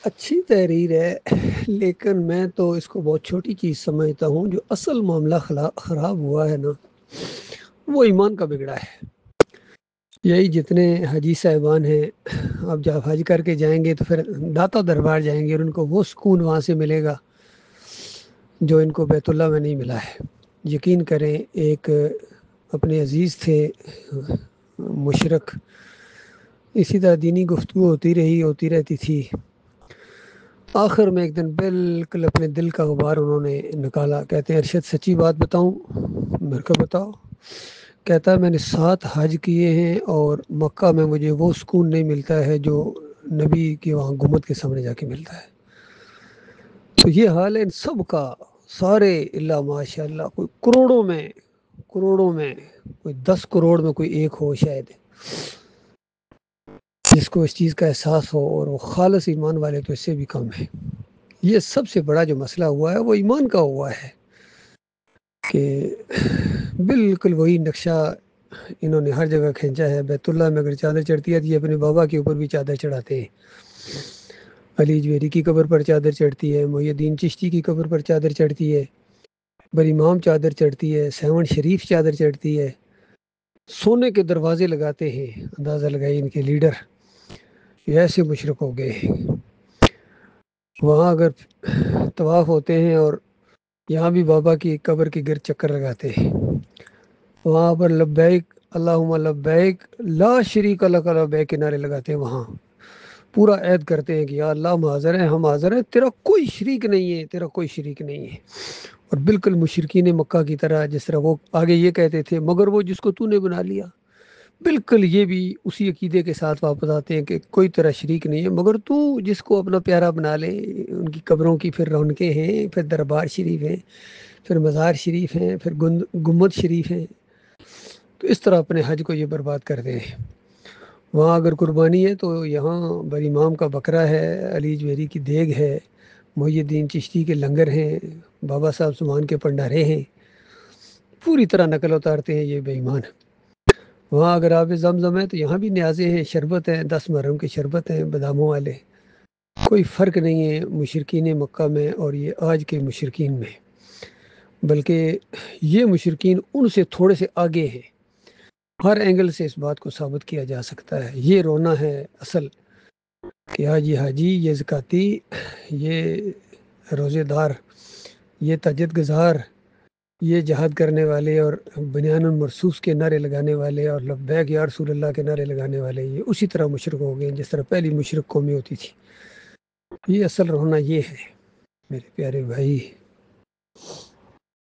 اچھی تحریر ہے، لیکن میں تو اس کو بہت چھوٹی چیز سمجھتا ہوں۔ جو اصل معاملہ خراب ہوا ہے نا، وہ ایمان کا بگڑا ہے۔ یہی جتنے حاجی صاحبان ہیں، اب جب حج کر کے جائیں گے تو پھر داتا دربار جائیں گے اور ان کو وہ سکون وہاں سے ملے گا جو ان کو بیت اللہ میں نہیں ملا ہے۔ یقین کریں، ایک اپنے عزیز تھے مشرق، اسی طرح دینی گفتگو ہوتی رہتی تھی۔ آخر میں ایک دن بالکل اپنے دل کا غبار انہوں نے نکالا۔ کہتے ہیں ارشد سچی بات بتاؤں؟ میرے کو بتاؤ۔ کہتا ہے میں نے 7 حج کیے ہیں اور مکہ میں مجھے وہ سکون نہیں ملتا ہے جو نبی کے وہاں گنبد کے سامنے جا کے ملتا ہے۔ تو یہ حال ہے ان سب کا، سارے اللہ ماشاء اللہ، کوئی کروڑوں میں کوئی 10 کروڑ میں کوئی ایک ہو شاید جس کو اس چیز کا احساس ہو، اور وہ خالص ایمان والے تو اس سے بھی کم ہے۔ یہ سب سے بڑا جو مسئلہ ہوا ہے وہ ایمان کا ہوا ہے کہ بالکل وہی نقشہ انہوں نے ہر جگہ کھینچا ہے۔ بیت اللہ میں اگر چادر چڑھتی ہے تو یہ اپنے بابا کے اوپر بھی چادر چڑھاتے ہیں۔ علی جویری کی قبر پر چادر چڑھتی ہے، محی الدین چشتی کی قبر پر چادر چڑھتی ہے، بر امام چادر چڑھتی ہے، سیون شریف چادر چڑھتی ہے، سونے کے دروازے لگاتے ہیں۔ اندازہ لگائی ان کے لیڈر یہ ایسے مشرک ہو گئے ہیں۔ وہاں اگر طواف ہوتے ہیں اور یہاں بھی بابا کی قبر کے گرد چکر لگاتے ہیں، وہاں پر لبیک اللہم لبیک لا شریک لک لبیک کے نعرے لگاتے ہیں۔ وہاں پورا عہد کرتے ہیں کہ یا اللہ ہم حاضر ہیں، ہم حاضر ہیں، تیرا کوئی شریک نہیں ہے، تیرا کوئی شریک نہیں ہے۔ اور بالکل مشرکین مکہ کی طرح، جس طرح وہ آگے یہ کہتے تھے مگر وہ جس کو تو نے بنا لیا، بالکل یہ بھی اسی عقیدے کے ساتھ واپس آتے ہیں کہ کوئی تیرا شریک نہیں ہے مگر تو جس کو اپنا پیارا بنا لے۔ ان کی قبروں کی پھر رونقیں ہیں، پھر دربار شریف ہیں، پھر مزار شریف ہیں، پھر گنبد شریف ہیں۔ تو اس طرح اپنے حج کو یہ برباد کرتے ہیں۔ وہاں اگر قربانی ہے تو یہاں بر امام کا بکرا ہے، علی جویری کی دیگ ہے، محی الدین چشتی کے لنگر ہیں، بابا صاحب سبحان کے پنڈارے ہیں۔ پوری طرح نقل اتارتے ہیں یہ بے ایمان۔ وہاں اگر آب زمزم ہے تو یہاں بھی نیازے ہیں، شربت ہیں، 10 محرم کے شربت ہیں باداموں والے۔ کوئی فرق نہیں ہے مشرکین مکہ میں اور یہ آج کے مشرکین میں، بلکہ یہ مشرکین ان سے تھوڑے سے آگے ہیں۔ ہر اینگل سے اس بات کو ثابت کیا جا سکتا ہے۔ یہ رونا ہے اصل کہ حاجی، یہ زکاتی، یہ روزے دار، یہ تہجد گزار، یہ جہاد کرنے والے اور بنیان المرصوص کے نعرے لگانے والے اور لبیک یا رسول اللہ کے نعرے لگانے والے، یہ اسی طرح مشرک ہو گئے جس طرح پہلی مشرک قومی ہوتی تھی۔ یہ اصل رونا یہ ہے میرے پیارے بھائی۔